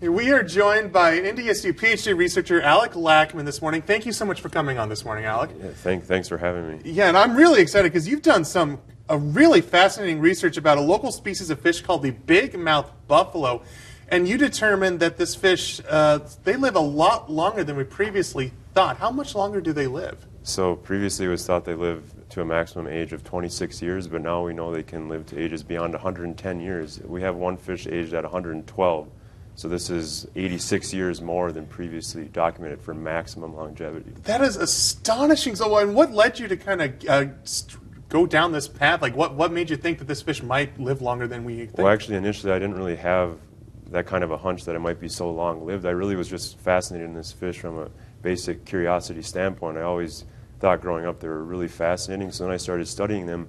We are joined by NDSU PhD researcher Alec Lackman this morning. Thank you so much for coming on this morning, Alec. Yeah, thanks for having me. Yeah, and I'm really excited because you've done a really fascinating research about a local species of fish called the big-mouth buffalo, and you determined that this fish, they live a lot longer than we previously thought. How much longer do they live? So previously it was thought they live to a maximum age of 26 years, but now we know they can live to ages beyond 110 years. We have one fish aged at 112. So this is 86 years more than previously documented for maximum longevity. That is astonishing. So, and what led you to kind of go down this path? Like, what made you think that this fish might live longer than we think? Well, actually, initially, I didn't really have that kind of a hunch that it might be so long-lived. I really was just fascinated in this fish from a basic curiosity standpoint. I always thought growing up they were really fascinating. So then I started studying them,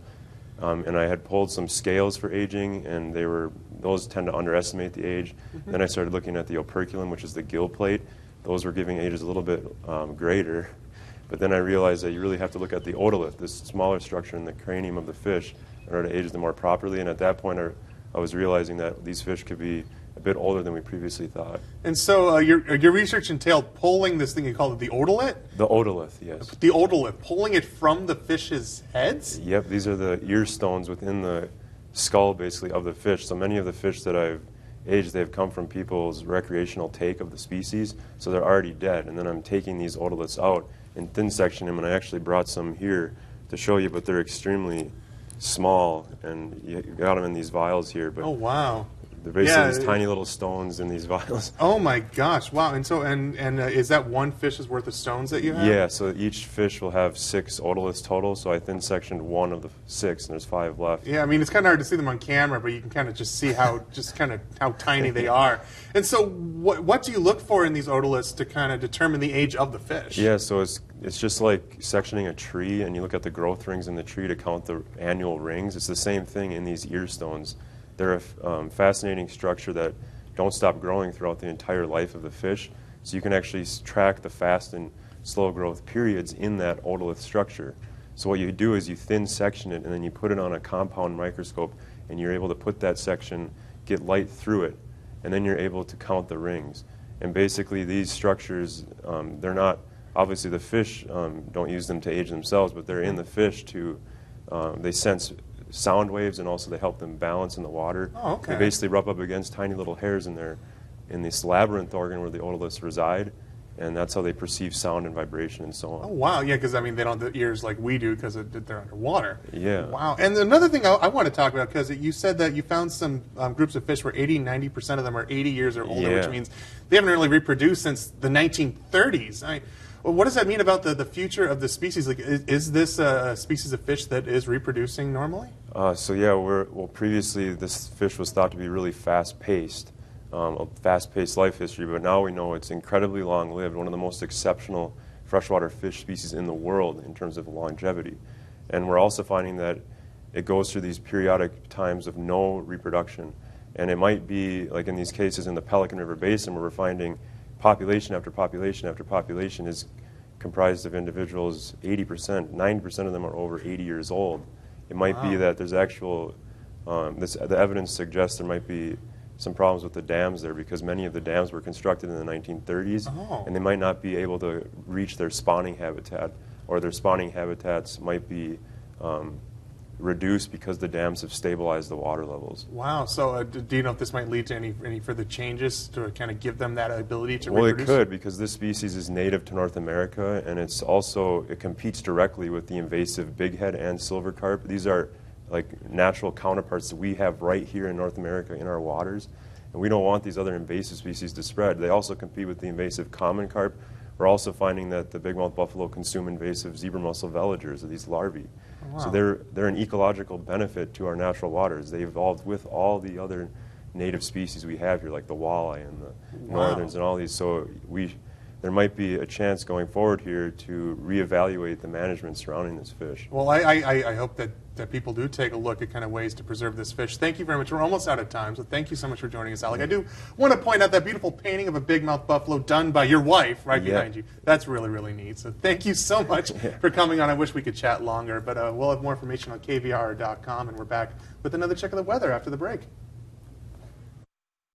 and I had pulled some scales for aging, and those tend to underestimate the age. Mm-hmm. Then I started looking at the operculum, which is the gill plate. Those were giving ages a little bit greater. But then I realized that you really have to look at the otolith, this smaller structure in the cranium of the fish, in order to age them more properly. And at that point, I was realizing that these fish could be a bit older than we previously thought. And so your research entailed pulling this thing, you call it the otolith? The otolith, yes. The otolith, pulling it from the fish's heads? Yep, these are the ear stones within the skull, basically, of the fish. So many of the fish that I've aged, they've come from people's recreational take of the species, so they're already dead. And then I'm taking these otoliths out and thin sectioning them, and I actually brought some here to show you, but they're extremely small, and you got them in these vials here. But oh, wow. They're basically these tiny little stones in these vials. Oh my gosh! Wow. And so, and is that one fish's worth of stones that you have? Yeah. So each fish will have 6 otoliths total. So I thin sectioned 1 of the 6, and there's 5 left. Yeah. I mean, it's kind of hard to see them on camera, but you can kind of just see how tiny they are. And so, what do you look for in these otoliths to kind of determine the age of the fish? Yeah. So it's just like sectioning a tree, and you look at the growth rings in the tree to count the annual rings. It's the same thing in these ear stones. They're a fascinating structure that don't stop growing throughout the entire life of the fish. So you can actually track the fast and slow growth periods in that otolith structure. So what you do is you thin section it, and then you put it on a compound microscope, and you're able to put that section, get light through it, and then you're able to count the rings. And basically these structures, they're not, obviously the fish don't use them to age themselves, but they're in the fish to, they sense sound waves, and also they help them balance in the water. Oh, okay. They basically rub up against tiny little hairs in this labyrinth organ where the otoliths reside, and that's how they perceive sound and vibration and so on. Oh, wow. Yeah, because I mean, they don't have the ears like we do because they're underwater. Yeah. Wow. And another thing I want to talk about, because you said that you found some groups of fish where 80-90% of them are 80 years or older, which means they haven't really reproduced since the 1930s. Well, what does that mean about the future of the species? Like, is this a species of fish that is reproducing normally? Previously this fish was thought to be really fast-paced, a fast-paced life history, but now we know it's incredibly long-lived, one of the most exceptional freshwater fish species in the world in terms of longevity. And we're also finding that it goes through these periodic times of no reproduction. And it might be, like in these cases in the Pelican River Basin, where we're finding population after population after population is comprised of individuals, 80%, 90% of them are over 80 years old. It might be that there's actual, the evidence suggests there might be some problems with the dams there, because many of the dams were constructed in the 1930s, and they might not be able to reach their spawning habitat, or their spawning habitats might be reduced because the dams have stabilized the water levels. Wow. So do you know if this might lead to any further changes to kind of give them that ability to reproduce? Well, it could, because this species is native to North America, and it competes directly with the invasive bighead and silver carp. These are like natural counterparts that we have right here in North America in our waters, and we don't want these other invasive species to spread. They also compete with the invasive common carp. We're also finding that the bigmouth buffalo consume invasive zebra mussel veligers, or these larvae. Wow. So they're an ecological benefit to our natural waters. They evolved with all the other native species we have here, like the walleye and the northerns and all these. So there might be a chance going forward here to reevaluate the management surrounding this fish. Well, I hope that people do take a look at kind of ways to preserve this fish. Thank you very much. We're almost out of time, so thank you so much for joining us, Alec. I do want to point out that beautiful painting of a bigmouth buffalo done by your wife right behind you. That's really, really neat. So thank you so much for coming on. I wish we could chat longer, but we'll have more information on kvr.com, and we're back with another check of the weather after the break.